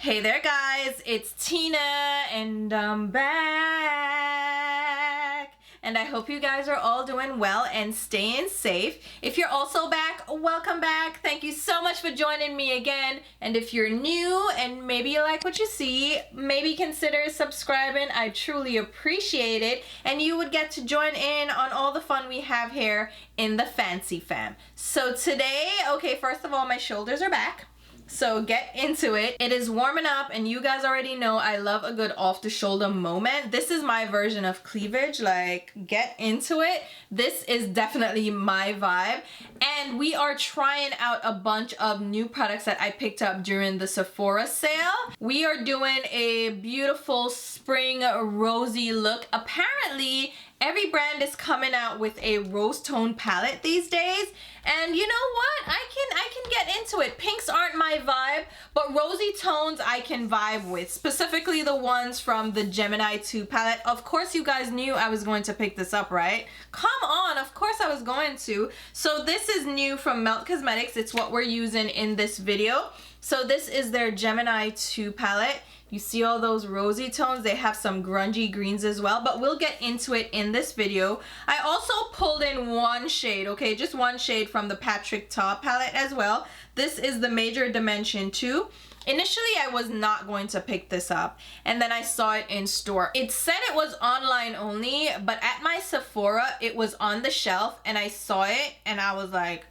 Hey there guys, it's Tina and I'm back. And I hope you guys are all doing well and staying safe. If you're also back, welcome back. Thank you so much for joining me again. And if you're new and maybe you like what you see, maybe consider subscribing. I truly appreciate it. And you would get to join in on all the fun we have here in the Fancy Fam. So today, okay, first of all, my shoulders are back. So get into it. It is warming up and you guys already know I love a good off the shoulder moment. This is my version of cleavage, like get into it. This is definitely my vibe. And we are trying out a bunch of new products that I picked up during the Sephora sale. We are doing a beautiful spring rosy look. Apparently, every brand is coming out with a rose tone palette these days. And you know what? I can get into it. Pinks aren't my vibe, but rosy tones I can vibe with. Specifically the ones from the Gemini 2 palette. Of course you guys knew I was going to pick this up, right? Come on, of course I was going to. So this is new from Melt Cosmetics. It's what we're using in this video. So this is their Gemini 2 palette. You see all those rosy tones? They have some grungy greens as well, but we'll get into it in this video. I also pulled in one shade, okay? Just one shade from the Patrick Ta palette as well. This is the Major Dimension 2. Initially, I was not going to pick this up, and then I saw it in store. It said it was online only, but at my Sephora, it was on the shelf, and I saw it, and I was like,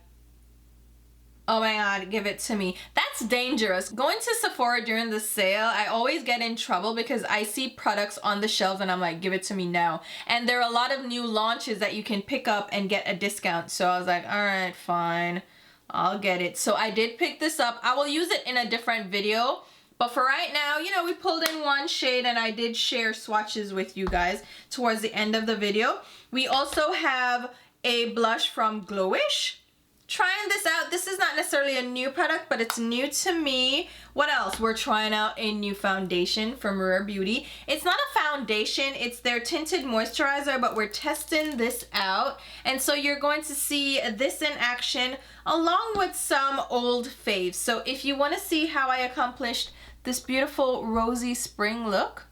oh my god, give it to me. That's dangerous. Going to Sephora during the sale, I always get in trouble because I see products on the shelf and I'm like, give it to me now. And there are a lot of new launches that you can pick up and get a discount. So I was like, all right, fine, I'll get it. So I did pick this up. I will use it in a different video. But for right now, you know, we pulled in one shade and I did share swatches with you guys towards the end of the video. We also have a blush from GloWish. Trying this out. This is not necessarily a new product, but it's new to me. What else? We're trying out a new foundation from Rare Beauty. It's not a foundation, it's their tinted moisturizer, but we're testing this out. And so you're going to see this in action along with some old faves. So if you want to see how I accomplished this beautiful rosy spring look,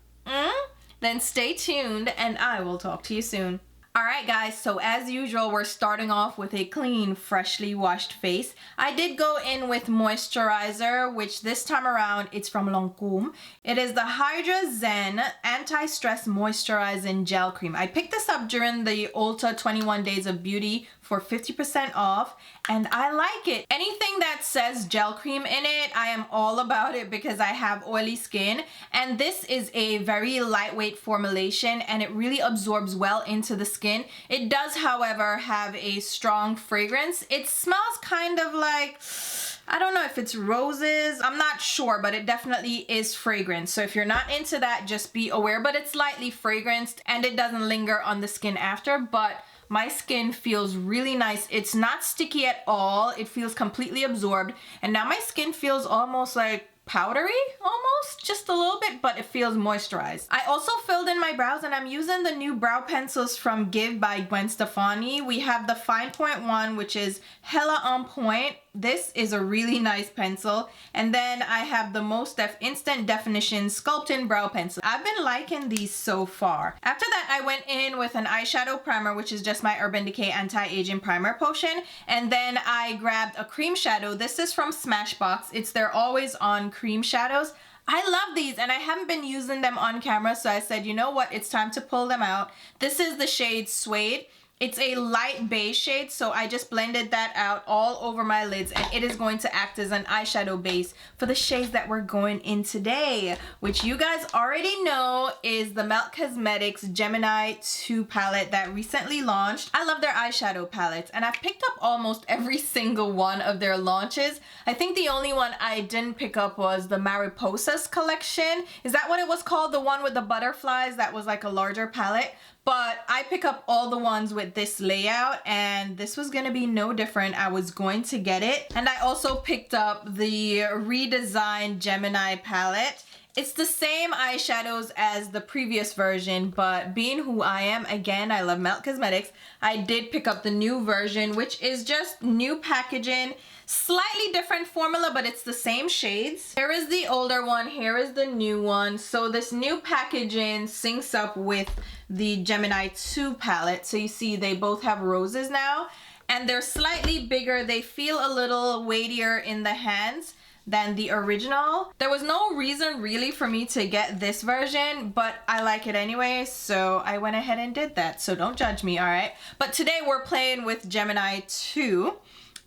then stay tuned and I will talk to you soon. Alright guys, so as usual, we're starting off with a clean, freshly washed face. I did go in with moisturizer, which this time around, it's from Lancôme. It is the Hydra Zen Anti-Stress Moisturizing Gel Cream. I picked this up during the Ulta 21 Days of Beauty for 50% off, and I like it. Anything that says gel cream in it, I am all about it because I have oily skin, and this is a very lightweight formulation and it really absorbs well into the skin. It does, however, have a strong fragrance. It smells kind of like, I don't know if it's roses, I'm not sure, but it definitely is fragrance. So if you're not into that, just be aware, but it's lightly fragranced and it doesn't linger on the skin after, but my skin feels really nice. It's not sticky at all. It feels completely absorbed. And now my skin feels almost like powdery, almost, just a little bit, but it feels moisturized. I also filled in my brows and I'm using the new brow pencils from Give by Gwen Stefani. We have the Fine Point one, which is hella on point. This is a really nice pencil. And then I have the Most Def Instant Definition Sculpting Brow Pencil. I've been liking these so far. After that, I went in with an eyeshadow primer, which is just my Urban Decay Anti-Aging Primer Potion. And then I grabbed a cream shadow. This is from Smashbox. It's their Always On cream shadows. I love these and I haven't been using them on camera, so I said, you know what, it's time to pull them out. This is the shade Suede. It's a light beige shade, so I just blended that out all over my lids and it is going to act as an eyeshadow base for the shades that we're going in today, which you guys already know is the Melt Cosmetics Gemini 2 palette that recently launched. I love their eyeshadow palettes and I've picked up almost every single one of their launches. I think the only one I didn't pick up was the Mariposas collection. Is that what it was called? The one with the butterflies that was like a larger palette? But I pick up all the ones with this layout and this was gonna be no different. I was going to get it. And I also picked up the redesigned Gemini palette It's the same eyeshadows as the previous version, but being who I am, again, I love Melt Cosmetics, I did pick up the new version, which is just new packaging, slightly different formula, but it's the same shades. Here is the older one, here is the new one. So this new packaging syncs up with the Gemini 2 palette. So you see they both have roses now, and they're slightly bigger. They feel a little weightier in the hands than the original. There was no reason really for me to get this version, but I like it anyway, so I went ahead and did that. So don't judge me, all right? But today we're playing with Gemini 2.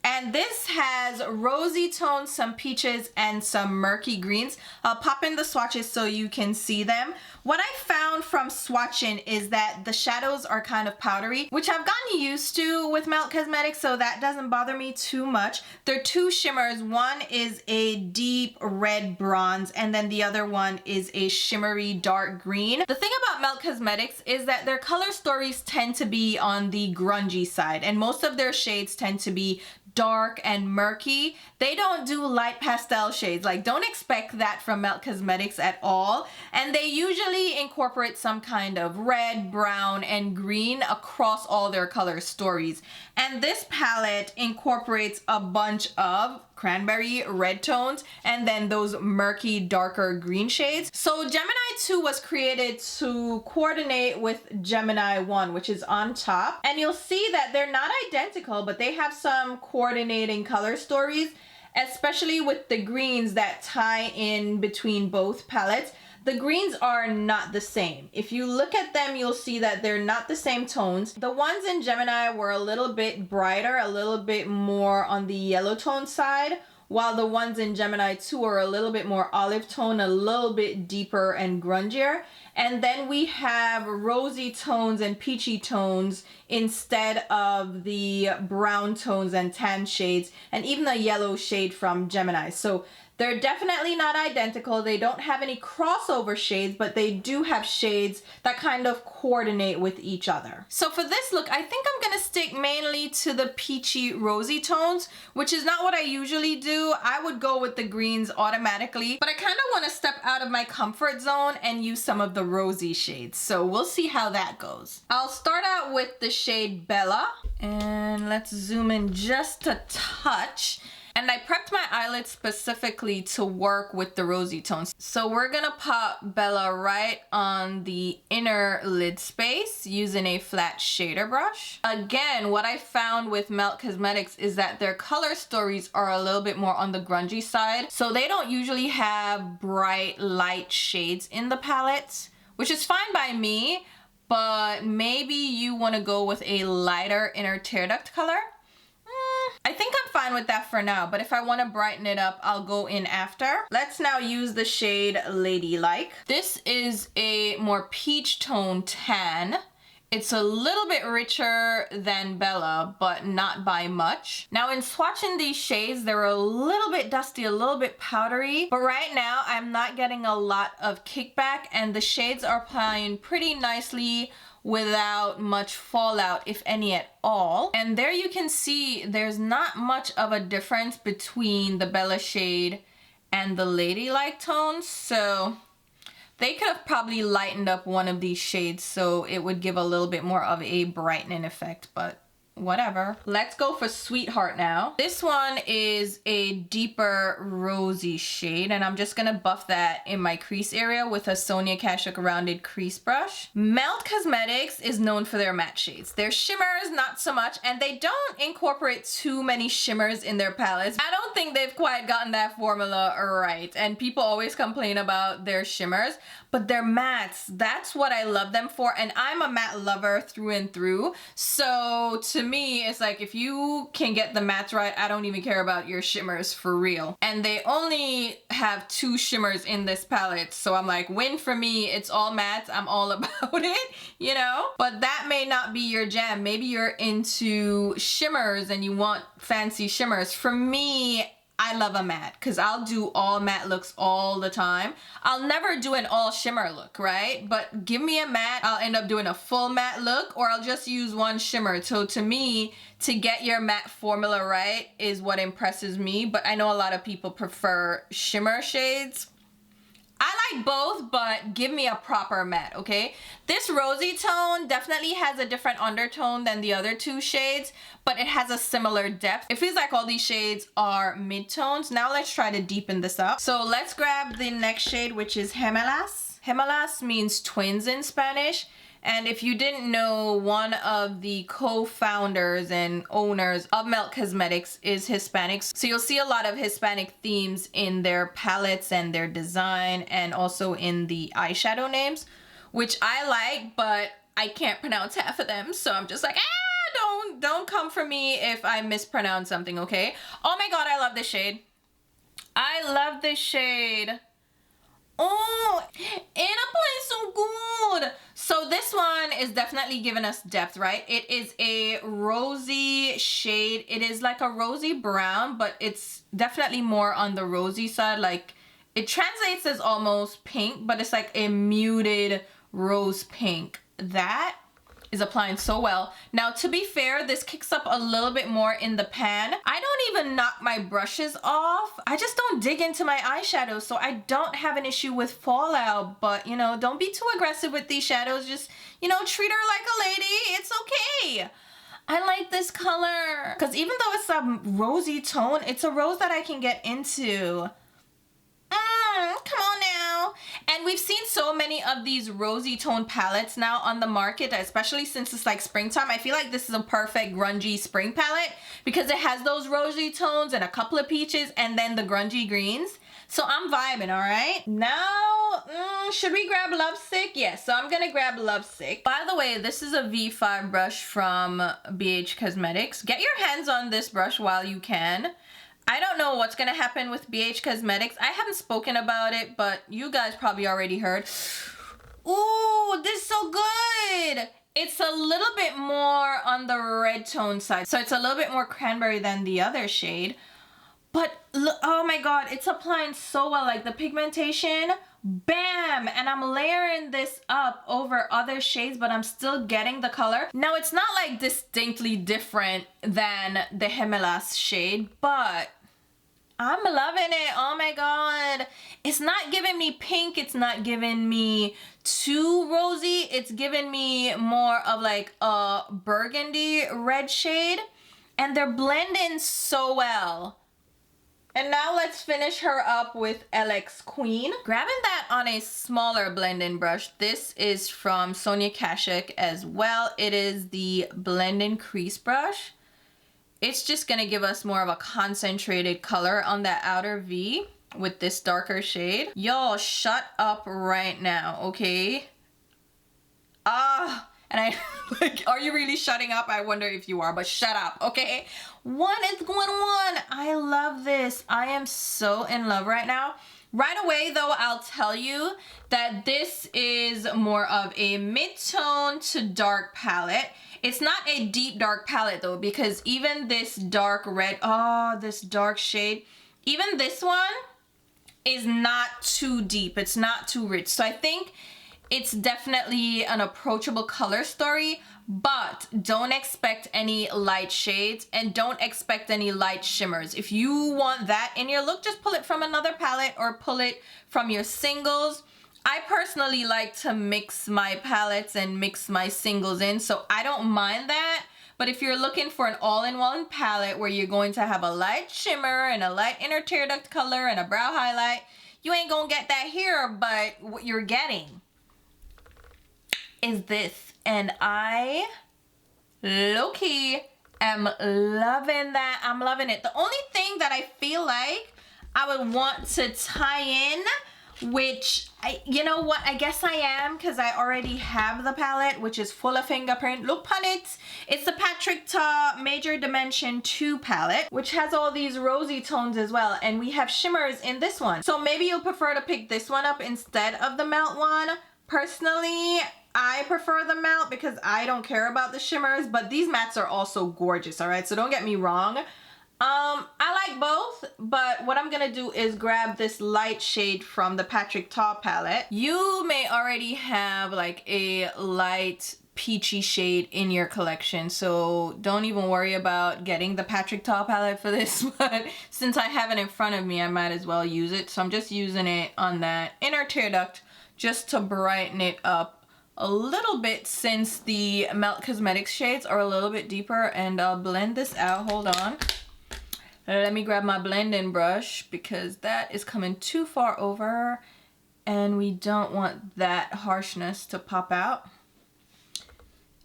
And this has rosy tones, some peaches, and some murky greens. I'll pop in the swatches so you can see them. What I found from swatching is that the shadows are kind of powdery, which I've gotten used to with Melt Cosmetics, so that doesn't bother me too much. There are two shimmers. One is a deep red bronze, and then the other one is a shimmery dark green. The thing about Melt Cosmetics is that their color stories tend to be on the grungy side, and most of their shades tend to be dark and murky. They don't do light pastel shades. Like, don't expect that from Melt Cosmetics at all. And they usually incorporate some kind of red, brown, and green across all their color stories. And this palette incorporates a bunch of cranberry red tones and then those murky darker green shades. So Gemini 2 was created to coordinate with Gemini 1, which is on top, and you'll see that they're not identical, but they have some coordinating color stories, especially with the greens that tie in between both palettes. The greens are not the same. If you look at them, you'll see that they're not the same tones. The ones in Gemini were a little bit brighter, a little bit more on the yellow tone side, while the ones in Gemini 2 are a little bit more olive tone, a little bit deeper and grungier. And then we have rosy tones and peachy tones instead of the brown tones and tan shades, and even a yellow shade from Gemini. So they're definitely not identical. They don't have any crossover shades, but they do have shades that kind of coordinate with each other. So for this look, I think I'm gonna stick mainly to the peachy rosy tones, which is not what I usually do. I would go with the greens automatically, but I kind of want to step out of my comfort zone and use some of the rosy shades. So we'll see how that goes. I'll start out with the shade Bella, and let's zoom in just a touch. And I prepped my eyelids specifically to work with the rosy tones. So we're gonna pop Bella right on the inner lid space using a flat shader brush. Again, what I found with Melt Cosmetics is that their color stories are a little bit more on the grungy side. So they don't usually have bright light shades in the palettes, which is fine by me, but maybe you wanna go with a lighter inner tear duct color. I think I'm fine with that for now, but if I want to brighten it up, I'll go in after. Let's now use the shade Ladylike. This is a more peach tone tan. It's a little bit richer than Bella, but not by much. Now in swatching these shades, they're a little bit dusty, a little bit powdery, but right now I'm not getting a lot of kickback, and the shades are applying pretty nicely without much fallout, if any at all. And there you can see there's not much of a difference between the Bella shade and the Ladylike tones, so they could have probably lightened up one of these shades so it would give a little bit more of a brightening effect, but whatever. Let's go for Sweetheart now. This one is a deeper rosy shade, and I'm just gonna buff that in my crease area with a Sonia Kashuk rounded crease brush. Melt Cosmetics is known for their matte shades. Their shimmers, not so much, and they don't incorporate too many shimmers in their palettes. I don't think they've quite gotten that formula right, and people always complain about their shimmers, but their mattes, that's what I love them for, and I'm a matte lover through and through. So to me, it's like, if you can get the mattes right, I don't even care about your shimmers for real. And they only have 2 shimmers in this palette, so I'm like, win for me. It's all mattes, I'm all about it, you know? But that may not be your jam. Maybe you're into shimmers and you want fancy shimmers. For me, I love a matte because I'll do all matte looks all the time. I'll never do an all shimmer look, right? But give me a matte, I'll end up doing a full matte look, or I'll just use one shimmer. So to me, to get your matte formula right is what impresses me, but I know a lot of people prefer shimmer shades. I like both, but give me a proper matte, okay? This rosy tone definitely has a different undertone than the other two shades, but it has a similar depth. It feels like all these shades are mid-tones. Now let's try to deepen this up. So let's grab the next shade, which is Gemelas. Gemelas means twins in Spanish. And if you didn't know, one of the co-founders and owners of Melt Cosmetics is Hispanic. So you'll see a lot of Hispanic themes in their palettes and their design, and also in the eyeshadow names, which I like, but I can't pronounce half of them. So I'm just like, don't come for me if I mispronounce something, okay? Oh my God, I love this shade. I love this shade. Oh, and it plays so good. So this one is definitely giving us depth, right? It is a rosy shade. It is like a rosy brown, but it's definitely more on the rosy side. Like, it translates as almost pink, but it's like a muted rose pink. That is applying so well. Now, to be fair, this kicks up a little bit more in the pan. I don't even knock my brushes off. I just don't dig into my eyeshadow, so I don't have an issue with fallout. But, you know, don't be too aggressive with these shadows. Just, you know, treat her like a lady. It's okay. I like this color, because even though it's a rosy tone, it's a rose that I can get into. Come on now. And we've seen so many of these rosy tone palettes now on the market, especially since it's like springtime. I feel like this is a perfect grungy spring palette because it has those rosy tones and a couple of peaches and then the grungy greens. So I'm vibing, all right? Now, should we grab Lovesick? Yes, so I'm gonna grab Lovesick. By the way, this is a V5 brush from BH Cosmetics. Get your hands on this brush while you can. I don't know what's gonna happen with BH Cosmetics. I haven't spoken about it, but you guys probably already heard. Ooh, this is so good. It's a little bit more on the red tone side. So it's a little bit more cranberry than the other shade. But look, oh my God, it's applying so well. Like the pigmentation, bam! And I'm layering this up over other shades, but I'm still getting the color. Now, it's not like distinctly different than the Gemelas shade, but I'm loving it. Oh my God. It's not giving me pink. It's not giving me too rosy. It's giving me more of like a burgundy red shade. And they're blending so well. And now let's finish her up with LX Queen. Grabbing that on a smaller blending brush. This is from Sonia Kashuk as well. It is the blending crease brush. It's just gonna give us more of a concentrated color on that outer V with this darker shade. Y'all, shut up right now, okay? And I, like, are you really shutting up? I wonder if you are, but shut up, okay? What is going on? I love this. I am so in love right now. Right away, though, I'll tell you that this is more of a mid-tone to dark palette. It's not a deep dark palette, though, because even this dark red, this dark shade, even this one is not too deep. It's not too rich. So I think it's definitely an approachable color story, but don't expect any light shades and don't expect any light shimmers. If you want that in your look, just pull it from another palette or pull it from your singles. I personally like to mix my palettes and mix my singles in, so I don't mind that. But if you're looking for an all-in-one palette where you're going to have a light shimmer and a light inner tear duct color and a brow highlight, you ain't gonna get that here, but what you're getting is this. And I, low-key, am loving that. I'm loving it. The only thing that I feel like I would want to tie in, which, you know what, I guess I am, because I already have the palette, which is full of fingerprint. Look on it. It's the Patrick Ta Major Dimension 2 palette, which has all these rosy tones as well, and we have shimmers in this one. So maybe you'll prefer to pick this one up instead of the Melt one. Personally, I prefer the Melt because I don't care about the shimmers, but these mattes are also gorgeous, all right? So don't get me wrong. I like both, but what I'm gonna do is grab this light shade from the Patrick Ta palette. You may already have like a light peachy shade in your collection. So don't even worry about getting the Patrick Ta palette for this, but since I have it in front of me, I might as well use it. So I'm just using it on that inner tear duct just to brighten it up a little bit, since the Melt Cosmetics shades are a little bit deeper. And I'll blend this out. Hold on. Let me grab my blending brush because that is coming too far over and we don't want that harshness to pop out.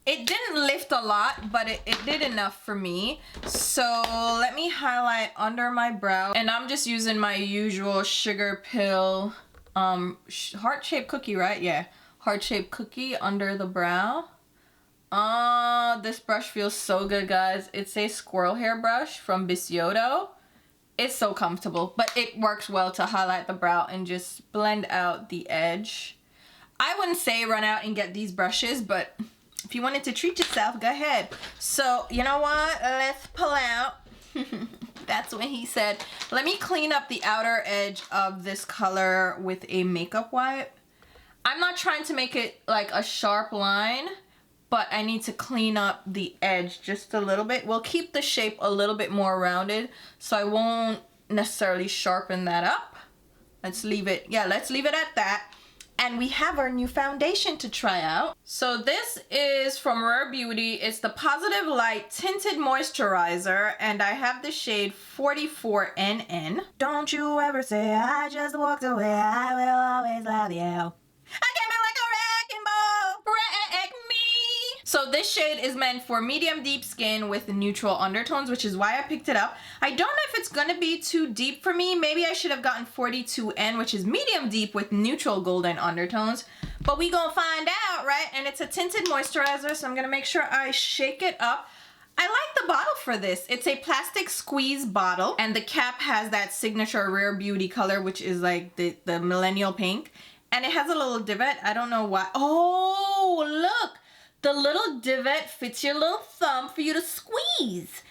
It didn't lift a lot, but it did enough for me. So let me highlight under my brow, and I'm just using my usual Sugar Pill heart-shaped cookie, right? Yeah, heart-shaped cookie under the brow. This brush feels so good, guys. It's a squirrel hair brush from Bisotto. It's so comfortable, but it works well to highlight the brow and just blend out the edge. I wouldn't say run out and get these brushes, but if you wanted to treat yourself, go ahead. So, you know what? Let's pull out. That's what he said. Let me clean up the outer edge of this color with a makeup wipe. I'm not trying to make it like a sharp line, but I need to clean up the edge just a little bit. We'll keep the shape a little bit more rounded, so I won't necessarily sharpen that up. Let's leave it, yeah, let's leave it at that. And we have our new foundation to try out. So this is from Rare Beauty. It's the Positive Light Tinted Moisturizer, and I have the shade 44NN. Don't you ever say I just walked away, I will always love you. I came in like a wrecking ball, wreck me. So this shade is meant for medium deep skin with neutral undertones, which is why I picked it up. I don't know if it's gonna be too deep for me. Maybe I should have gotten 42N, which is medium deep with neutral golden undertones, but we gonna find out, right? And it's a tinted moisturizer, so I'm gonna make sure I shake it up. I like the bottle for this. It's a plastic squeeze bottle, and the cap has that signature Rare Beauty color, which is like the millennial pink. And it has a little divot. I don't know why. Oh, look. The little divot fits your little thumb for you to squeeze.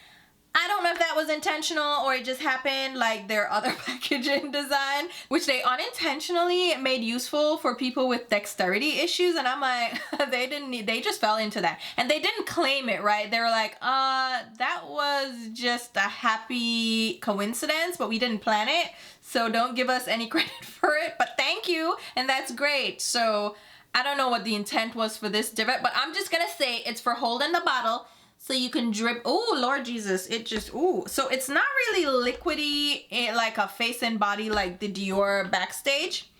I don't know if that was intentional or it just happened like their other packaging design, which they unintentionally made useful for people with dexterity issues. And I'm like, they just fell into that. And they didn't claim it, right? They were like, that was just a happy coincidence, but we didn't plan it. So don't give us any credit for it, but thank you. And that's great. So I don't know what the intent was for this divot, but I'm just gonna say it's for holding the bottle so you can drip. Oh, Lord Jesus, it just, ooh. So it's not really liquidy like a face and body like the Dior Backstage.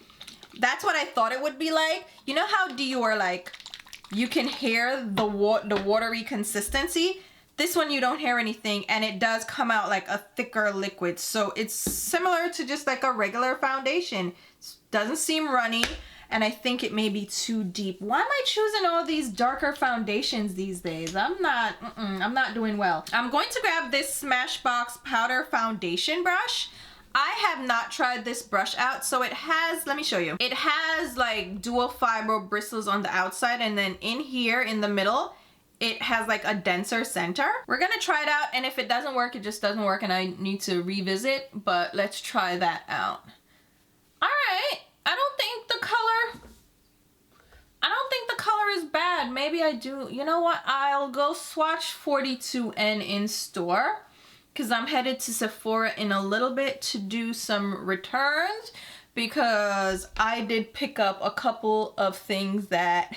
That's what I thought it would be like. You know how Dior, like, you can hear the watery consistency? This one you don't hear anything, and it does come out like a thicker liquid. So it's similar to just like a regular foundation. It doesn't seem runny. And I think it may be too deep. Why am I choosing all these darker foundations these days? I'm not doing well. I'm going to grab this Smashbox Powder Foundation brush. I have not tried this brush out. So it has, let me show you. It has like dual fiber bristles on the outside, and then in here in the middle, it has like a denser center. We're gonna try it out, and if it doesn't work, it just doesn't work and I need to revisit, but let's try that out. All right. I don't think the color is bad. Maybe I do. You know what? I'll go swatch 42N in store because I'm headed to Sephora in a little bit to do some returns, because I did pick up a couple of things that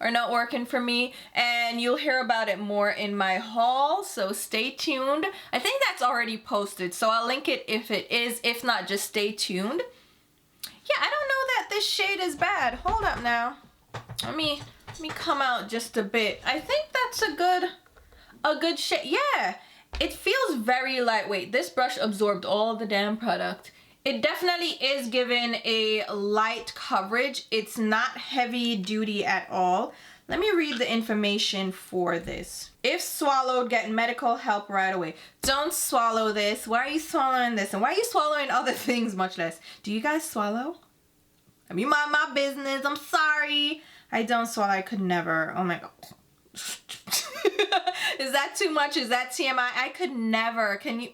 are not working for me, and you'll hear about it more in my haul, so stay tuned. I think that's already posted, so I'll link it if it is. If not, just stay tuned. Yeah, I don't know that this shade is bad. Hold up now. Let me come out just a bit. I think that's a good shade. Yeah, it feels very lightweight. This brush absorbed all the damn product. It definitely is given a light coverage. It's not heavy duty at all. Let me read the information for this. If swallowed, get medical help right away. Don't swallow this. Why are you swallowing this? And why are you swallowing other things much less? Do you guys swallow? I mean, mind my business. I'm sorry. I don't swallow. I could never. Oh my God. Is that too much? Is that TMI? I could never. Can you?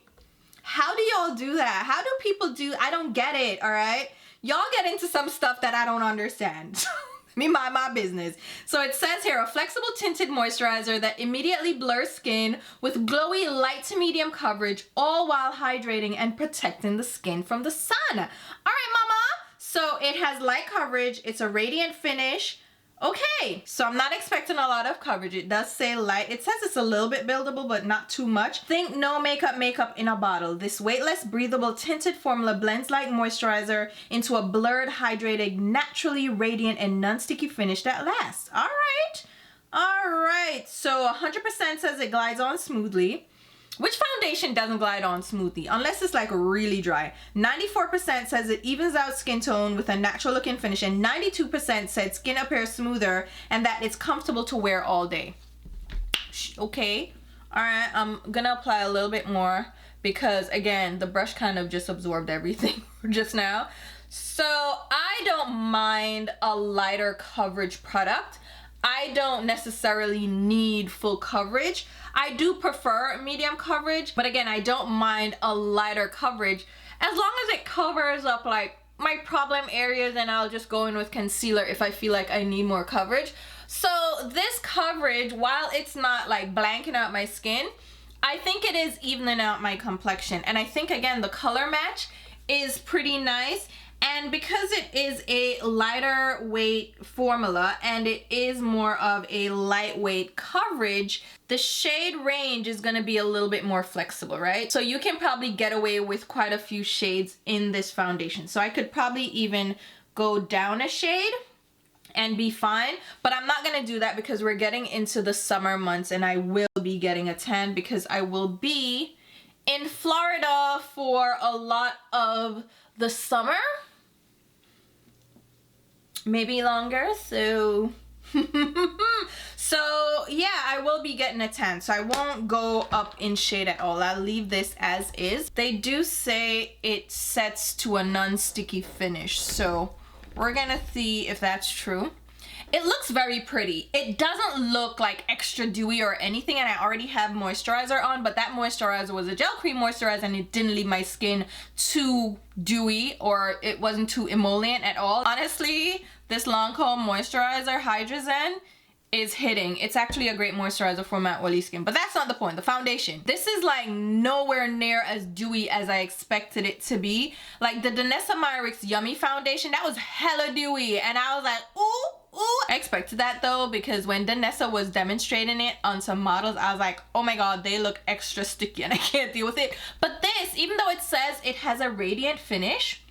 How do y'all do that? How do people do? I don't get it, all right? Y'all get into some stuff that I don't understand. me mind my business. So it says here, a flexible tinted moisturizer that immediately blurs skin with glowy light to medium coverage, all while hydrating and protecting the skin from the sun. All right, mama. So it has light coverage. It's a radiant finish. Okay, so I'm not expecting a lot of coverage. It does say light. It says it's a little bit buildable, but not too much. Think no makeup in a bottle. This weightless, breathable, tinted formula blends light moisturizer into a blurred, hydrated, naturally radiant, and non-sticky finish that lasts. All right. So 100% says it glides on smoothly. Which foundation doesn't glide on smoothly unless it's like really dry? 94% says it evens out skin tone with a natural looking finish, and 92% said skin appears smoother and that it's comfortable to wear all day. Okay, all right, I'm gonna apply a little bit more because again, the brush kind of just absorbed everything just now. So I don't mind a lighter coverage product. I don't necessarily need full coverage. I do prefer medium coverage, but again, I don't mind a lighter coverage as long as it covers up like my problem areas, and I'll just go in with concealer if I feel like I need more coverage. So this coverage, while it's not like blanking out my skin, I think it is evening out my complexion. And I think again, the color match is pretty nice. And because it is a lighter weight formula and it is more of a lightweight coverage, the shade range is going to be a little bit more flexible, right? So you can probably get away with quite a few shades in this foundation. So I could probably even go down a shade and be fine, but I'm not going to do that because we're getting into the summer months and I will be getting a tan because I will be in Florida for a lot of the summer. Maybe longer, so so yeah, I will be getting a tan, so I won't go up in shade at all. I'll leave this as is. They do say it sets to a non-sticky finish, so we're gonna see if that's true. It looks very pretty. It doesn't look like extra dewy or anything, and I already have moisturizer on, but that moisturizer was a gel cream moisturizer and it didn't leave my skin too dewy or it wasn't too emollient at all. Honestly, this Lancome moisturizer, Hydra is hitting. It's actually a great moisturizer for matte oily skin, but that's not the point. The foundation, this is like nowhere near as dewy as I expected it to be. Like the Danessa Myricks Yummy foundation, that was hella dewy and I was like, ooh. I expected that though, because when Danessa was demonstrating it on some models, I was like, oh my god, they look extra sticky and I can't deal with it. But this, even though it says it has a radiant finish,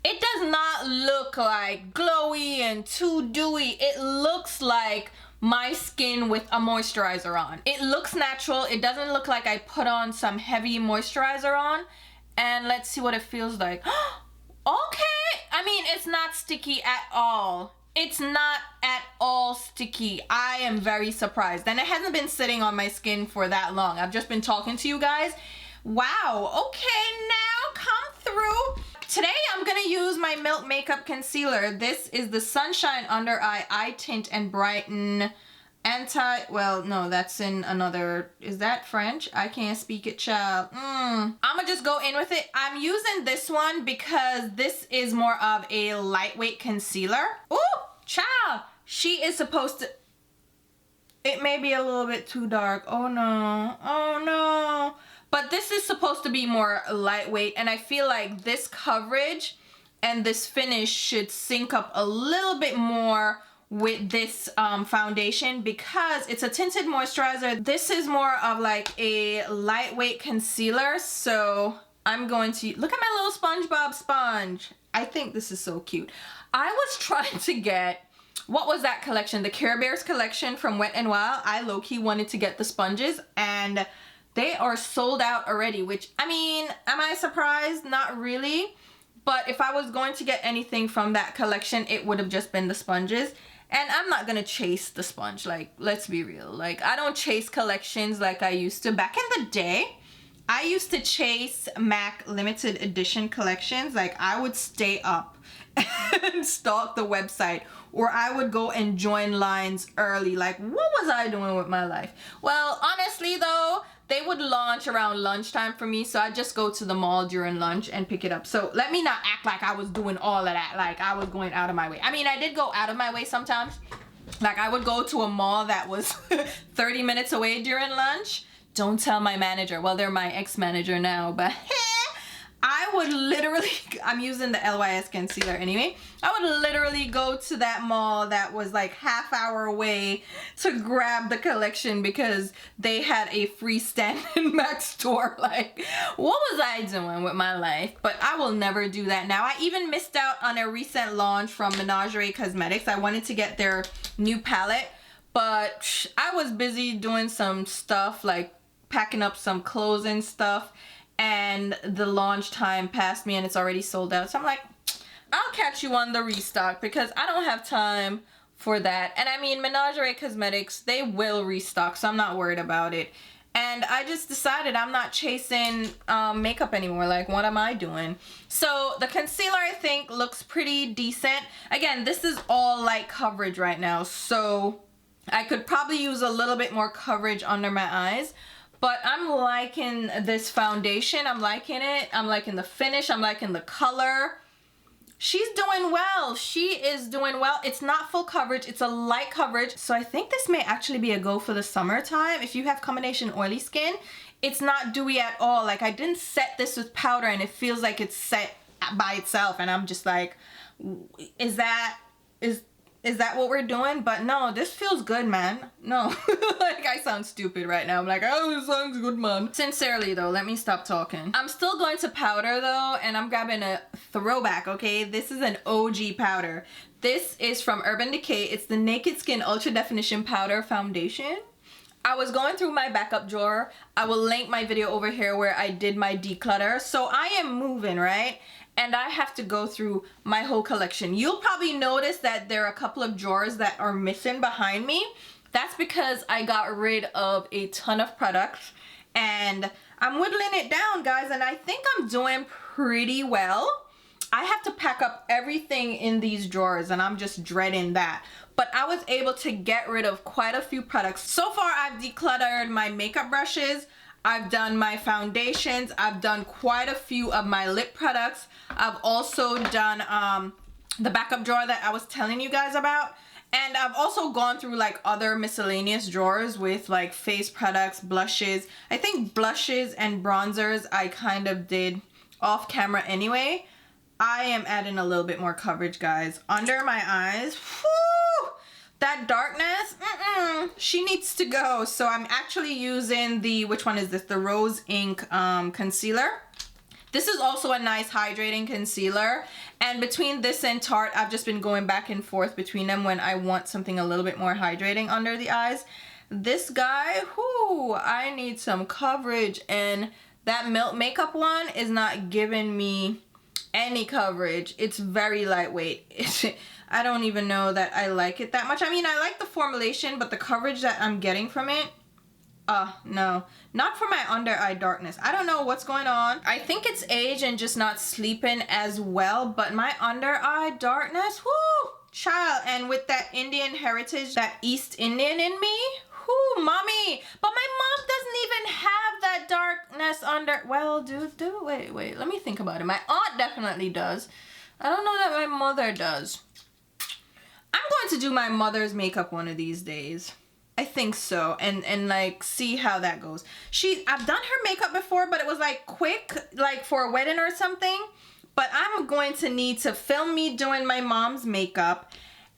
it does not look like glowy and too dewy. It looks like my skin with a moisturizer on. It looks natural. It doesn't look like I put on some heavy moisturizer on. And let's see what it feels like. Okay, I mean, it's not sticky at all. It's not at all sticky. I am very surprised. And it hasn't been sitting on my skin for that long. I've just been talking to you guys. Wow, okay, now come through. Today I'm gonna use my Milk Makeup Concealer. This is the Sunshine Under Eye Tint and Brighten well, no, that's in another, is that French? I can't speak it, child. I'ma just go in with it. I'm using this one because this is more of a lightweight concealer. Ooh, child, she is supposed to, it may be a little bit too dark. Oh no. But this is supposed to be more lightweight, and I feel like this coverage and this finish should sync up a little bit more with this foundation because it's a tinted moisturizer. This is more of like a lightweight concealer, so I'm going to look at my little SpongeBob sponge. I think this is so cute. I was trying to get, what was that collection, the Care Bears collection from Wet n Wild. I low-key wanted to get the sponges and they are sold out already, which, I mean, am I surprised? Not really. But if I was going to get anything from that collection, it would have just been the sponges. And I'm not gonna chase the sponge, like, let's be real. Like, I don't chase collections like I used to. Back in the day, I used to chase MAC limited edition collections. Like, I would stay up and stalk the website, or I would go and join lines early. Like, what was I doing with my life? Well, honestly though, they would launch around lunchtime for me, so I just go to the mall during lunch and pick it up. So let me not act like I was doing all of that, like I was going out of my way. I mean, I did go out of my way sometimes. Like, I would go to a mall that was 30 minutes away during lunch. Don't tell my manager. Well, they're my ex-manager now, but I would literally, I'm using the LYS concealer anyway. I would literally go to that mall that was like half-hour away to grab the collection because they had a freestanding Mac store. Like, what was I doing with my life? But I will never do that now. I even missed out on a recent launch from Menagerie Cosmetics. I wanted to get their new palette, but I was busy doing some stuff like packing up some clothes and stuff, and the launch time passed me and it's already sold out. So I'm like, I'll catch you on the restock because I don't have time for that. And I mean, Menagerie Cosmetics, they will restock, so I'm not worried about it. And I just decided I'm not chasing makeup anymore. Like, what am I doing? So the concealer, I think, looks pretty decent. Again, this is all light coverage right now, so I could probably use a little bit more coverage under my eyes. But I'm liking this foundation. I'm liking it. I'm liking the finish. I'm liking the color. She's doing well. She is doing well. It's not full coverage. It's a light coverage. So I think this may actually be a go for the summertime. If you have combination oily skin, it's not dewy at all. Like, I didn't set this with powder and it feels like it's set by itself. And I'm just like, is that what we're doing? But no, this feels good, man. No, like, I sound stupid right now. I'm like, oh, this sounds good, man. Sincerely though, let me stop talking. I'm still going to powder though, and I'm grabbing a throwback, okay? This is an OG powder. This is from Urban Decay. It's the Naked Skin Ultra Definition Powder Foundation. I was going through my backup drawer. I will link my video over here where I did my declutter. So I am moving, right? And I have to go through my whole collection. You'll probably notice that there are a couple of drawers that are missing behind me. That's because I got rid of a ton of products and I'm whittling it down, guys, and I think I'm doing pretty well. I have to pack up everything in these drawers and I'm just dreading that. But I was able to get rid of quite a few products. So far, I've decluttered my makeup brushes. I've done my foundations. I've done quite a few of my lip products. I've also done the backup drawer that I was telling you guys about. And I've also gone through like other miscellaneous drawers with like face products, blushes. I think blushes and bronzers I kind of did off camera anyway. I am adding a little bit more coverage, guys. Under my eyes, whew, that darkness, she needs to go. So I'm actually using the, which one is this? The Rose Ink concealer. This is also a nice hydrating concealer. And between this and Tarte, I've just been going back and forth between them when I want something a little bit more hydrating under the eyes. This guy, whoo, I need some coverage. And that Milk Makeup one is not giving me any coverage. It's very lightweight. I don't even know that I like it that much. I mean, I like the formulation, but the coverage that I'm getting from it, no, not for my under eye darkness. I don't know what's going on. I think it's age and just not sleeping as well, but my under eye darkness, whoo, child. And with that Indian heritage, that East Indian in me, whoo, mommy. But my mom doesn't even have that darkness under, well, wait, let me think about it. My aunt definitely does. I don't know that my mother does. I'm going to do my mother's makeup one of these days. I think so, and like see how that goes. I've done her makeup before, but it was like quick, like for a wedding or something. But I'm going to need to film me doing my mom's makeup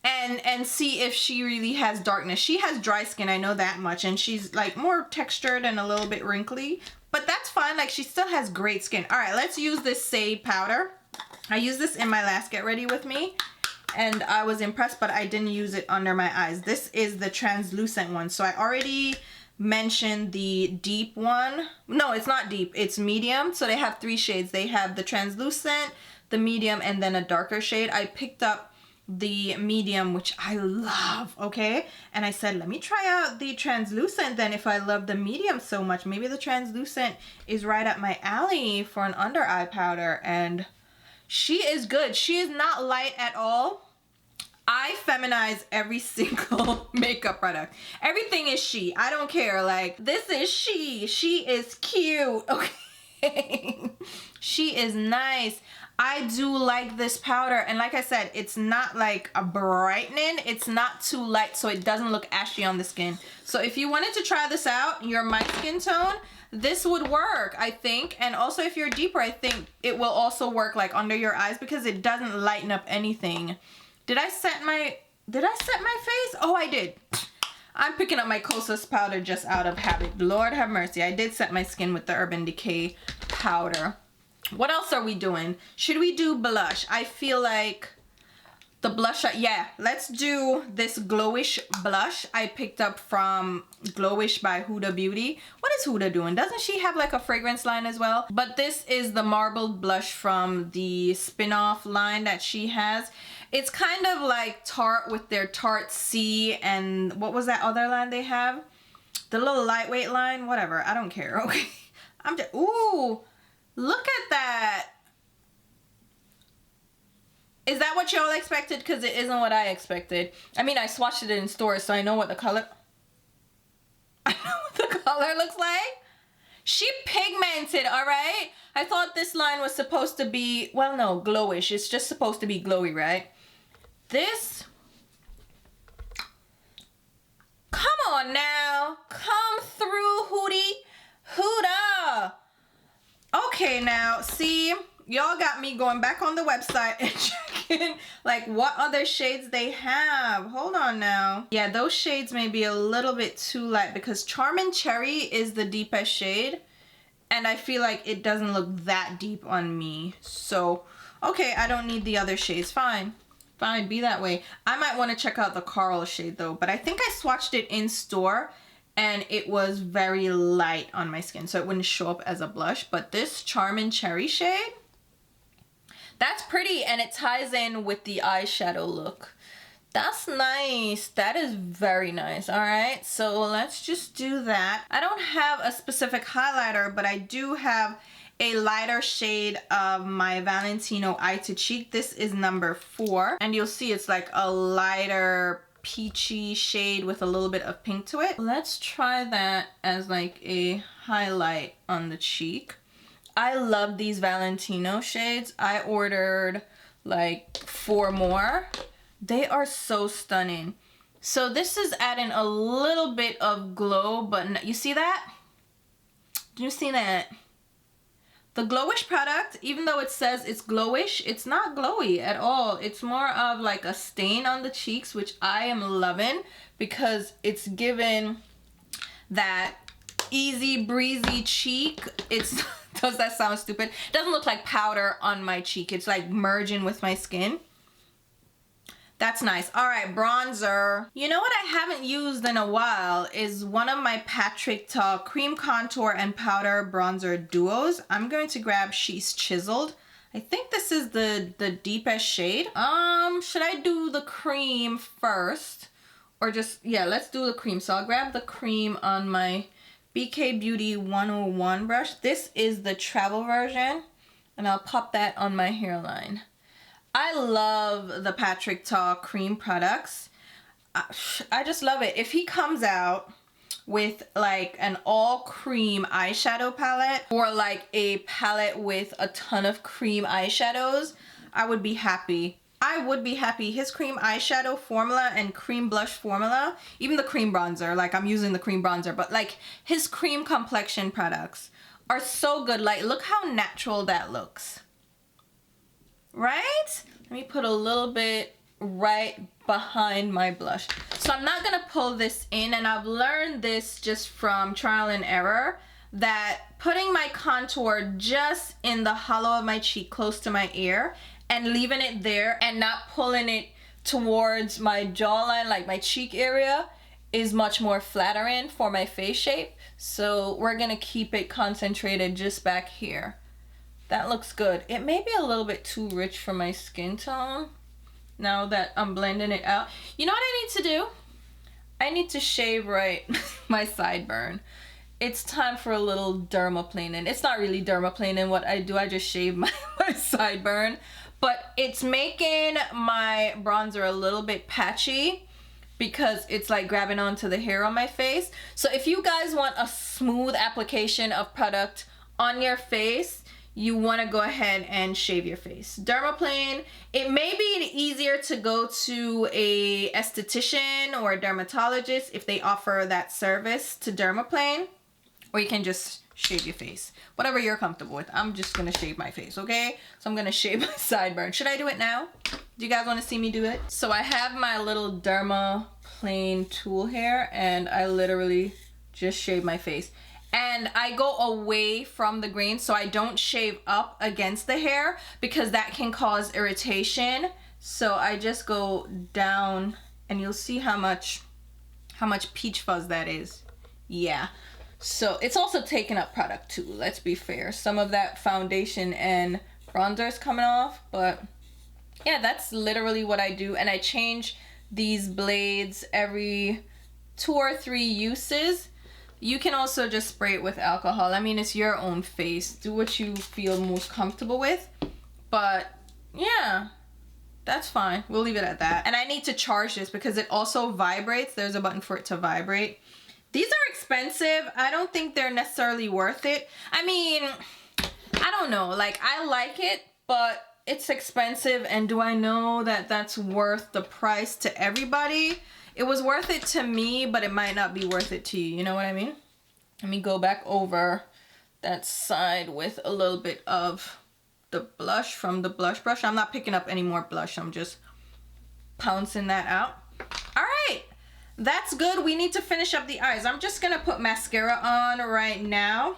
and see if she really has darkness. She has dry skin, I know that much, and she's like more textured and a little bit wrinkly, but that's fine. Like, she still has great skin. All right, let's use this Say powder. I used this in my last Get Ready With Me, and I was impressed, but I didn't use it under my eyes. This is the translucent one. So I already mentioned the deep one. No, it's not deep, it's medium. So they have 3 shades. They have the translucent, the medium, and then a darker shade. I picked up the medium, which I love, okay? And I said, let me try out the translucent then. If I love the medium so much, maybe the translucent is right up my alley for an under eye powder. And She is good. She is not light at all. I feminize every single makeup product. Everything is she. I don't care. Like, this is she. She is cute. Okay. She is nice. I do like this powder, and like I said, it's not like a brightening. It's not too light, so it doesn't look ashy on the skin. So if you wanted to try this out, you're my skin tone, this would work, I think. And also if you're deeper, I think it will also work like under your eyes because it doesn't lighten up anything. Did I set my face? Oh, I did. I'm picking up my Kosas powder just out of habit. Lord have mercy. I did set my skin with the Urban Decay powder. What else are we doing? Should we do blush? I feel like the blush, yeah, let's do this GloWish blush I picked up from GloWish by Huda Beauty. What is Huda doing? Doesn't she have like a fragrance line as well? But this is the marbled blush from the spin-off line that she has. It's kind of like Tarte with their Tarte C, and what was that other line they have? The little lightweight line, whatever, I don't care, okay? I'm just, ooh. Look at that. Is that what y'all expected? Because it isn't what I expected. I mean, I swatched it in stores, so I know what the color... I know what the color looks like. She pigmented, alright? I thought this line was supposed to be... Well, no, GloWish. It's just supposed to be glowy, right? This... Come on now. Come through, Huda. Okay, now, see, y'all got me going back on the website and checking, like, what other shades they have. Hold on now. Yeah, those shades may be a little bit too light because Charmin Cherry is the deepest shade, and I feel like it doesn't look that deep on me. So, okay, I don't need the other shades. Fine. Fine, be that way. I might want to check out the Coral shade, though, but I think I swatched it in store, and it was very light on my skin, so it wouldn't show up as a blush. But this Charmin Cherry shade, that's pretty, and it ties in with the eyeshadow look. That's nice. That is very nice. All right, so let's just do that. I don't have a specific highlighter, but I do have a lighter shade of my Valentino Eye to Cheek. This is number 4, and you'll see it's like a lighter peachy shade with a little bit of pink to it. Let's try that as like a highlight on the cheek. I love these Valentino shades. I ordered like 4 more. They are so stunning. So this is adding a little bit of glow, but you see that? Do you see that? The GloWish product, even though it says it's GloWish, it's not glowy at all. It's more of like a stain on the cheeks, which I am loving because it's given that easy breezy cheek. It's, does that sound stupid? It doesn't look like powder on my cheek. It's like merging with my skin. That's nice. All right, bronzer. You know what I haven't used in a while is one of my Patrick Ta cream contour and powder bronzer duos. I'm going to grab She's Chiseled. I think this is the deepest shade. Should I do the cream first? Or just, yeah, let's do the cream. So I'll grab the cream on my BK Beauty 101 brush. This is the travel version, and I'll pop that on my hairline. I love the Patrick Ta cream products. I just love it. If he comes out with like an all cream eyeshadow palette or like a palette with a ton of cream eyeshadows, I would be happy. I would be happy. His cream eyeshadow formula and cream blush formula, even the cream bronzer, like I'm using the cream bronzer, but like his cream complexion products are so good. Like, look how natural that looks. Right? Let me put a little bit right behind my blush. So I'm not gonna pull this in, and I've learned this just from trial and error, that putting my contour just in the hollow of my cheek close to my ear and leaving it there and not pulling it towards my jawline, like my cheek area, is much more flattering for my face shape. So we're gonna keep it concentrated just back here. That looks good. It may be a little bit too rich for my skin tone now that I'm blending it out. You know what I need to do? I need to shave right my sideburn. It's time for a little dermaplaning. It's not really dermaplaning what I do. I just shave my sideburn. but it's making my bronzer a little bit patchy because it's like grabbing onto the hair on my face. So if you guys want a smooth application of product on your face, you want to go ahead and shave your face. Dermaplane, it may be easier to go to a esthetician or a dermatologist if they offer that service to dermaplane, or you can just shave your face. Whatever you're comfortable with. I'm just gonna shave my face, okay? So I'm gonna shave my sideburn. Should I do it now? Do you guys want to see me do it? So I have my little dermaplane tool here, and I literally just shave my face. And I go away from the grain, so I don't shave up against the hair because that can cause irritation. So I just go down, and you'll see how much peach fuzz that is. Yeah. So it's also taking up product too, let's be fair. Some of that foundation and bronzer is coming off, but yeah, that's literally what I do. And I change these blades every 2 or 3 uses. You can also just spray it with alcohol. I mean, it's your own face. Do what you feel most comfortable with. But yeah, that's fine. We'll leave it at that. And I need to charge this because it also vibrates. There's a button for it to vibrate. These are expensive. I don't think they're necessarily worth it. I mean, I don't know. Like, I like it, but it's expensive. And do I know that that's worth the price to everybody? It was worth it to me, but it might not be worth it to you. You know what I mean? Let me go back over that side with a little bit of the blush from the blush brush. I'm not picking up any more blush. I'm just pouncing that out. All right. That's good. We need to finish up the eyes. I'm just going to put mascara on right now.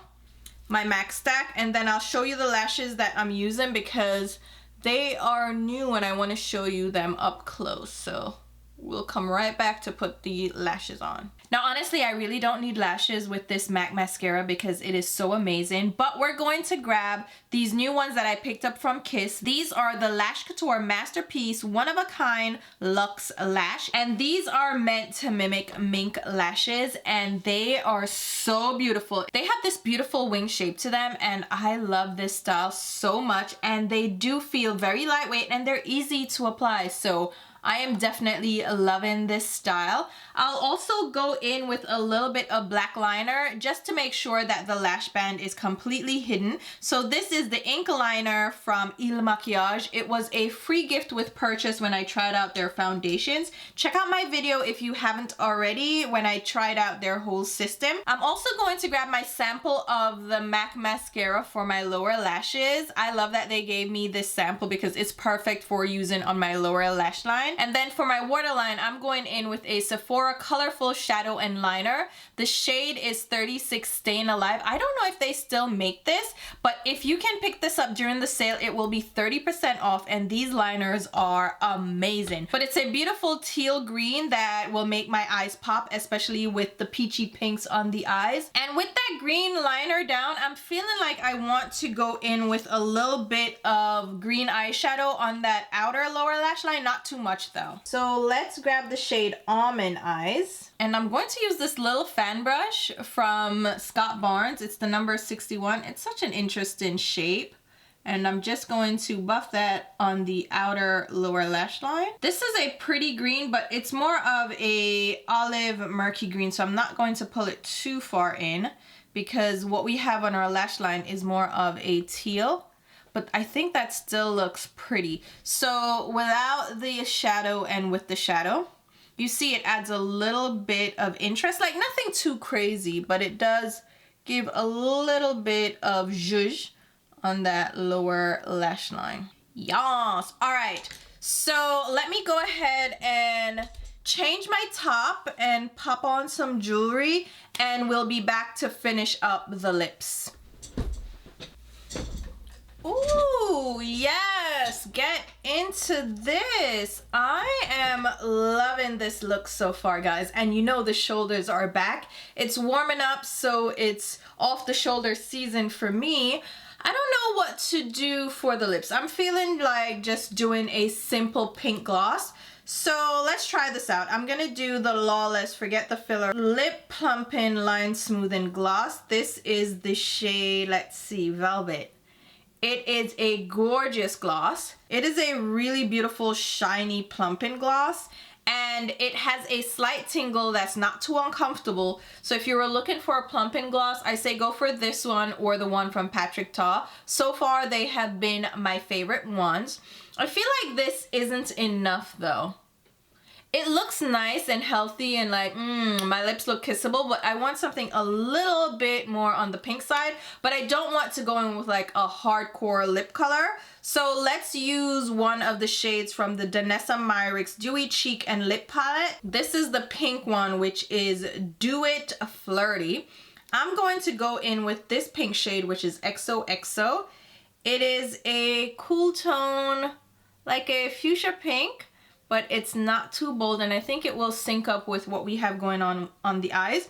My Macstack. And then I'll show you the lashes that I'm using because they are new and I want to show you them up close. So we'll come right back to put the lashes on. Now, honestly, I really don't need lashes with this MAC mascara because it is so amazing, but we're going to grab these new ones that I picked up from Kiss. These are the Lash Couture Masterpiece One-of-a-Kind Luxe Lash, and these are meant to mimic mink lashes, and they are so beautiful. They have this beautiful wing shape to them, and I love this style so much, and they do feel very lightweight, and they're easy to apply, so I am definitely loving this style. I'll also go in with a little bit of black liner just to make sure that the lash band is completely hidden. So this is the ink liner from Il Maquillage. It was a free gift with purchase when I tried out their foundations. Check out my video if you haven't already when I tried out their whole system. I'm also going to grab my sample of the MAC mascara for my lower lashes. I love that they gave me this sample because it's perfect for using on my lower lash line. And then for my waterline, I'm going in with a Sephora Colorful Shadow and Liner. The shade is 36 Staying Alive. I don't know if they still make this, but if you can pick this up during the sale, it will be 30% off, and these liners are amazing. But it's a beautiful teal green that will make my eyes pop, especially with the peachy pinks on the eyes. And with that green liner down, I'm feeling like I want to go in with a little bit of green eyeshadow on that outer lower lash line, not too much though. So let's grab the shade Almond Eyes, and I'm going to use this little fan brush from Scott Barnes. It's the number 61. It's such an interesting shape, and I'm just going to buff that on the outer lower lash line. This is a pretty green, but it's more of a olive murky green, so I'm not going to pull it too far in because what we have on our lash line is more of a teal. But I think that still looks pretty. So without the shadow and with the shadow, you see it adds a little bit of interest, like nothing too crazy, but it does give a little bit of zhuzh on that lower lash line. Yes. All right. So let me go ahead and change my top and pop on some jewelry, and we'll be back to finish up the lips. Ooh, yes, get into this. I am loving this look so far, guys. And you know the shoulders are back. It's warming up, so it's off the shoulder season for me. I don't know what to do for the lips. I'm feeling like just doing a simple pink gloss. So let's try this out. I'm gonna do the Lawless Forget the Filler Lip Plumping Line Smoothing Gloss. This is the shade, let's see, Velvet. It is a gorgeous gloss. It is a really beautiful, shiny, plumping gloss. And it has a slight tingle that's not too uncomfortable. So if you were looking for a plumping gloss, I say go for this one or the one from Patrick Ta. So far, they have been my favorite ones. I feel like this isn't enough though. It looks nice and healthy and like, my lips look kissable, but I want something a little bit more on the pink side, but I don't want to go in with like a hardcore lip color. So let's use one of the shades from the Danessa Myricks Dewy Cheek and Lip Palette. This is the pink one, which is Do It Flirty. I'm going to go in with this pink shade, which is XOXO. It is a cool tone, like a fuchsia pink, but it's not too bold, and I think it will sync up with what we have going on the eyes.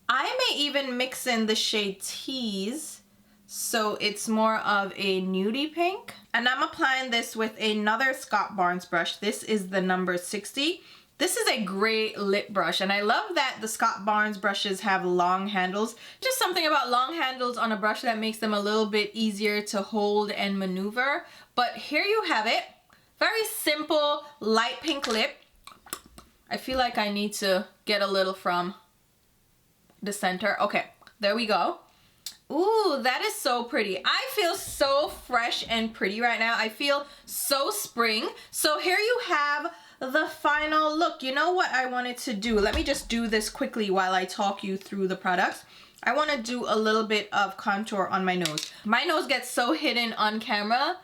I may even mix in the shade Tease, so it's more of a nudie pink. And I'm applying this with another Scott Barnes brush. This is the number 60. This is a great lip brush, and I love that the Scott Barnes brushes have long handles. Just something about long handles on a brush that makes them a little bit easier to hold and maneuver. But here you have it. Very simple, light pink lip. I feel like I need to get a little from the center. Okay, there we go. Ooh, that is so pretty. I feel so fresh and pretty right now. I feel so spring. So here you have the final look. You know what I wanted to do? Let me just do this quickly while I talk you through the products. I want to do a little bit of contour on my nose. My nose gets so hidden on camera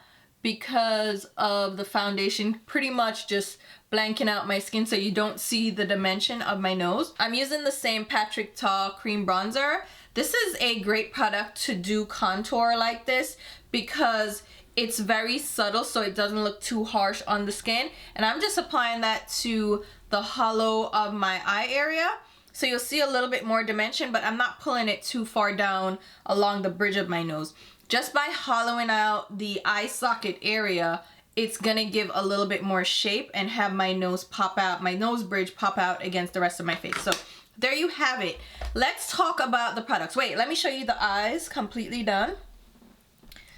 because of the foundation pretty much just blanking out my skin, so you don't see the dimension of my nose. I'm using the same Patrick Ta cream bronzer. This is a great product to do contour like this because it's very subtle, so it doesn't look too harsh on the skin. And I'm just applying that to the hollow of my eye area. So you'll see a little bit more dimension, but I'm not pulling it too far down along the bridge of my nose. Just by hollowing out the eye socket area, it's gonna give a little bit more shape and have my nose pop out, my nose bridge pop out against the rest of my face. So there you have it. Let's talk about the products. Wait, let me show you the eyes completely done.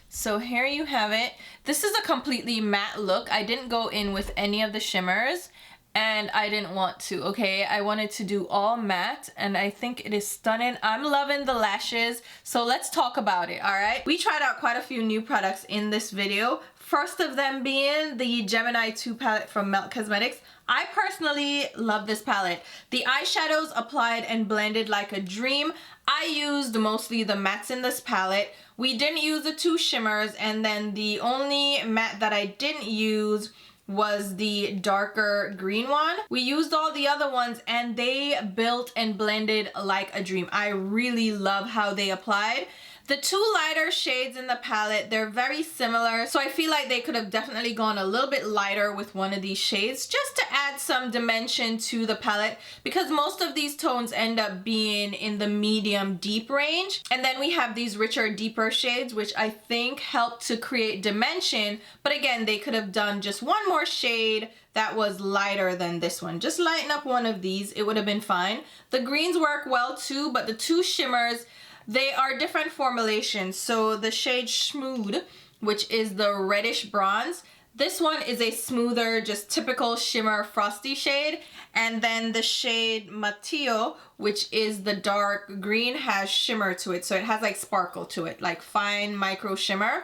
So here you have it. This is a completely matte look. I didn't go in with any of the shimmers, and I didn't want to, okay? I wanted to do all matte, and I think it is stunning. I'm loving the lashes, so let's talk about it, all right? We tried out quite a few new products in this video. First of them being the Gemini 2 palette from Melt Cosmetics. I personally love this palette. The eyeshadows applied and blended like a dream. I used mostly the mattes in this palette. We didn't use the 2 shimmers, and then the only matte that I didn't use was the darker green one. We used all the other ones and they built and blended like a dream. I really love how they applied. The 2 lighter shades in the palette, they're very similar, so I feel like they could have definitely gone a little bit lighter with one of these shades just to add some dimension to the palette, because most of these tones end up being in the medium deep range. And then we have these richer, deeper shades, which I think help to create dimension, but again, they could have done just one more shade that was lighter than this one. Just lighten up one of these, it would have been fine. The greens work well too, but the 2 shimmers, they are different formulations. So the shade Schmood, which is the reddish bronze, this one is a smoother, just typical shimmer frosty shade. And then the shade Mateo, which is the dark green, has shimmer to it. So it has like sparkle to it, like fine micro shimmer.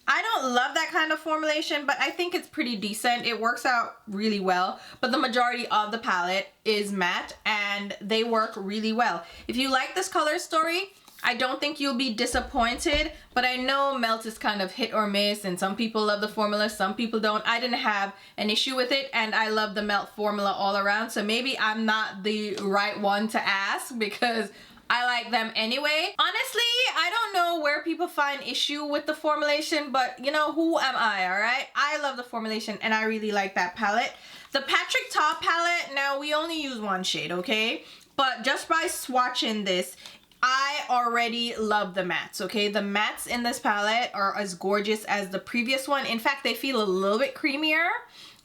I don't love that kind of formulation, but I think it's pretty decent. It works out really well, but the majority of the palette is matte and they work really well. If you like this color story, I don't think you'll be disappointed, but I know Melt is kind of hit or miss, and some people love the formula, some people don't. I didn't have an issue with it, and I love the Melt formula all around, so maybe I'm not the right one to ask because I like them anyway. Honestly, I don't know where people find issue with the formulation, but you know, who am I, all right? I love the formulation and I really like that palette. The Patrick Ta palette, now we only use 1 shade, okay? But just by swatching this, I already love the mattes, okay? The mattes in this palette are as gorgeous as the previous one. In fact, they feel a little bit creamier.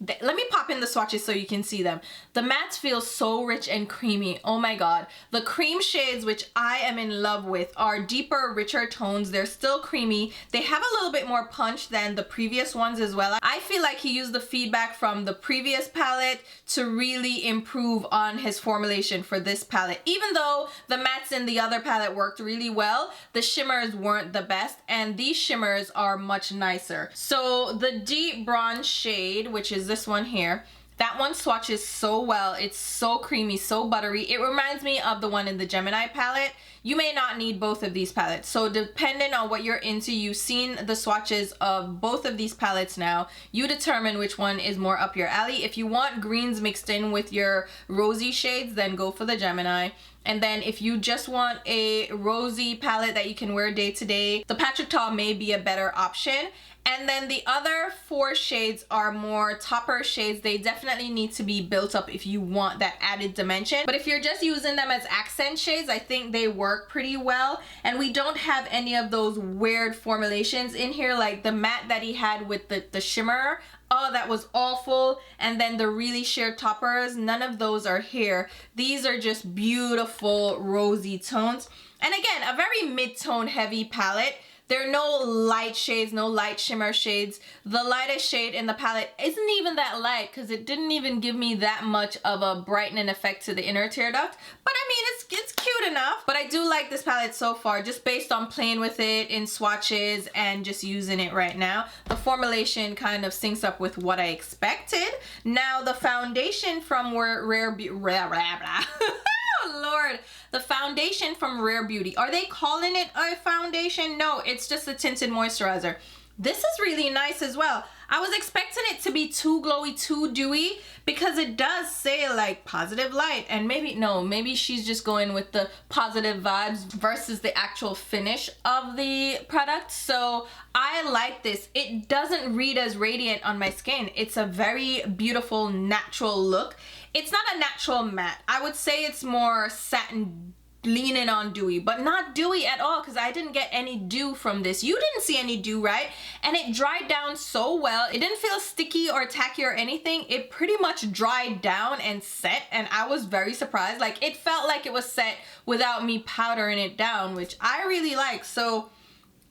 Let me pop in the swatches so you can see them. The mattes feel so rich and creamy. Oh my god. The cream shades, which I am in love with, are deeper, richer tones. They're still creamy. They have a little bit more punch than the previous ones as well. I feel like he used the feedback from the previous palette to really improve on his formulation for this palette. Even though the mattes in the other palette worked really well, the shimmers weren't the best, and these shimmers are much nicer. So the deep bronze shade, which is this one here, that one swatches so well. It's so creamy, so buttery. It reminds me of the one in the Gemini palette. You may not need both of these palettes. So depending on what you're into, you've seen the swatches of both of these palettes now. You determine which one is more up your alley. If you want greens mixed in with your rosy shades, then go for the Gemini. And then if you just want a rosy palette that you can wear day to day, the Patrick Ta may be a better option. And then the other 4 shades are more topper shades. They definitely need to be built up if you want that added dimension. But if you're just using them as accent shades, I think they work pretty well. And we don't have any of those weird formulations in here, like the matte that he had with the shimmer. Oh, that was awful. And then the really sheer toppers, none of those are here. These are just beautiful rosy tones. And again, a very mid-tone heavy palette. There are no light shades, no light shimmer shades. The lightest shade in the palette isn't even that light because it didn't even give me that much of a brightening effect to the inner tear duct. But I mean, it's cute enough. But I do like this palette so far, just based on playing with it in swatches and just using it right now. The formulation kind of syncs up with what I expected. Now the foundation from Rare Beauty, oh Lord. The foundation from Rare Beauty. Are they calling it a foundation? No, it's just a tinted moisturizer. This is really nice as well. I was expecting it to be too glowy, too dewy, because it does say like positive light, and maybe she's just going with the positive vibes versus the actual finish of the product. So I like this. It doesn't read as radiant on my skin. It's a very beautiful natural look. It's not a natural matte. I would say it's more satin leaning on dewy, but not dewy at all because I didn't get any dew from this. You didn't see any dew, right? And it dried down so well. It didn't feel sticky or tacky or anything. It pretty much dried down and set, and I was very surprised. Like, it felt like it was set without me powdering it down, which I really like. So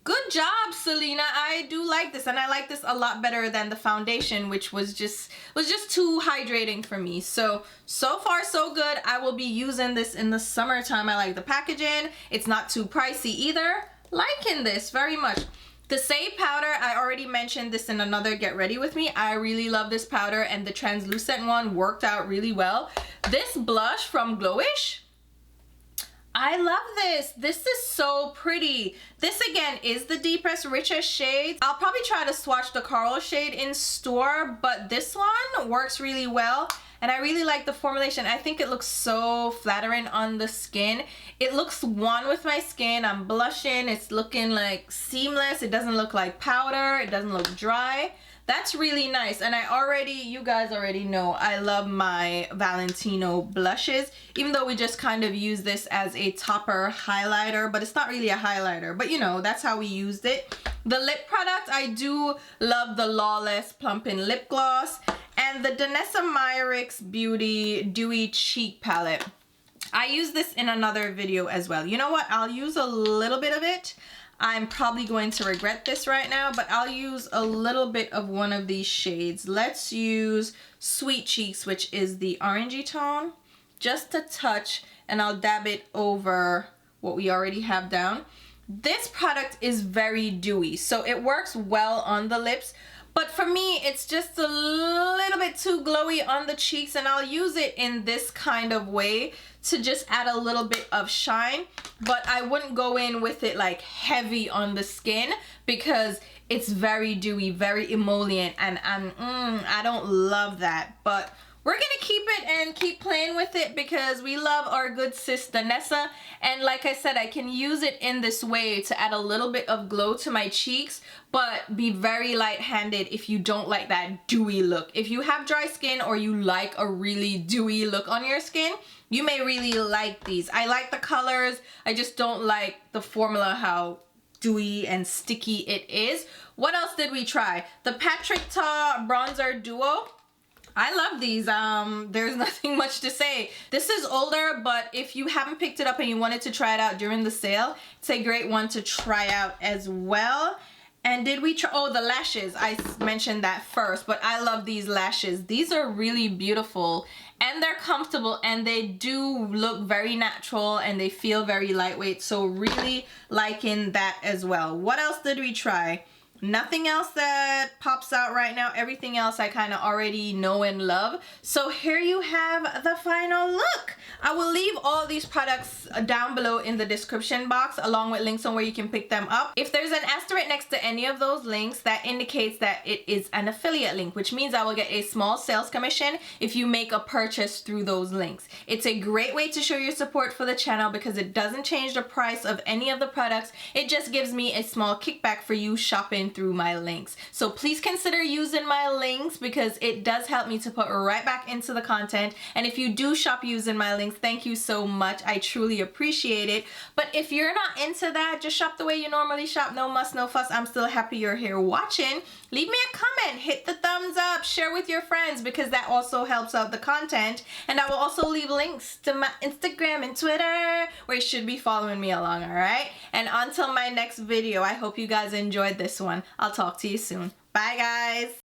good job, Selena. I do like this, and I like this a lot better than the foundation, which was just too hydrating for me. So far so good. I will be using this in the summertime. I like the packaging. It's not too pricey either. Liking this very much. The Say powder, I already mentioned this in another Get Ready With Me. I really love this powder, and the translucent one worked out really well. This blush from GloWish, I love this. This is so pretty. This again is the deepest, richest shade. I'll probably try to swatch the coral shade in store, but this one works really well. And I really like the formulation. I think it looks so flattering on the skin. It looks one with my skin. I'm blushing. It's looking like seamless. It doesn't look like powder. It doesn't look dry. That's really nice. And you guys already know I love my Valentino blushes, even though we just kind of use this as a topper highlighter, but it's not really a highlighter, but you know, that's how we used it. The lip product, I do love the Lawless Plumping Lip Gloss and the Danessa Myricks Beauty Dewy Cheek Palette. I use this in another video as well. You know what? I'll use a little bit of it. I'm probably going to regret this right now, but I'll use a little bit of one of these shades. Let's use Sweet Cheeks, which is the orangey tone, just a touch, and I'll dab it over what we already have down. This product is very dewy, so it works well on the lips, but for me, it's just a little bit too glowy on the cheeks, and I'll use it in this kind of way to just add a little bit of shine, but I wouldn't go in with it like heavy on the skin because it's very dewy, very emollient, and I don't love that. But we're gonna keep it and keep playing with it because we love our good sis Danessa, and like I said, I can use it in this way to add a little bit of glow to my cheeks, but be very light-handed if you don't like that dewy look. If you have dry skin or you like a really dewy look on your skin, you may really like these. I like the colors, I just don't like the formula, how dewy and sticky it is. What else did we try? The Patrick Ta Bronzer Duo. I love these. There's nothing much to say. This is older, but if you haven't picked it up and you wanted to try it out during the sale, it's a great one to try out as well. And did we try, oh, the lashes, I mentioned that first, but I love these lashes. These are really beautiful and they're comfortable and they do look very natural and they feel very lightweight. So really liking that as well. What else did we try? Nothing else that pops out right now. Everything else I kind of already know and love. So here you have the final look. I will leave all these products down below in the description box along with links on where you can pick them up. If there's an asterisk next to any of those links, that indicates that it is an affiliate link, which means I will get a small sales commission if you make a purchase through those links. It's a great way to show your support for the channel because it doesn't change the price of any of the products. It just gives me a small kickback for you shopping through my links. So please consider using my links because it does help me to put right back into the content. And if you do shop using my links, thank you so much. I truly appreciate it. But if you're not into that, just shop the way you normally shop. No muss, no fuss. I'm still happy you're here watching. Leave me a comment, hit the thumbs up, share with your friends because that also helps out the content. And I will also leave links to my Instagram and Twitter where you should be following me along, all right? And until my next video, I hope you guys enjoyed this one. I'll talk to you soon. Bye, guys.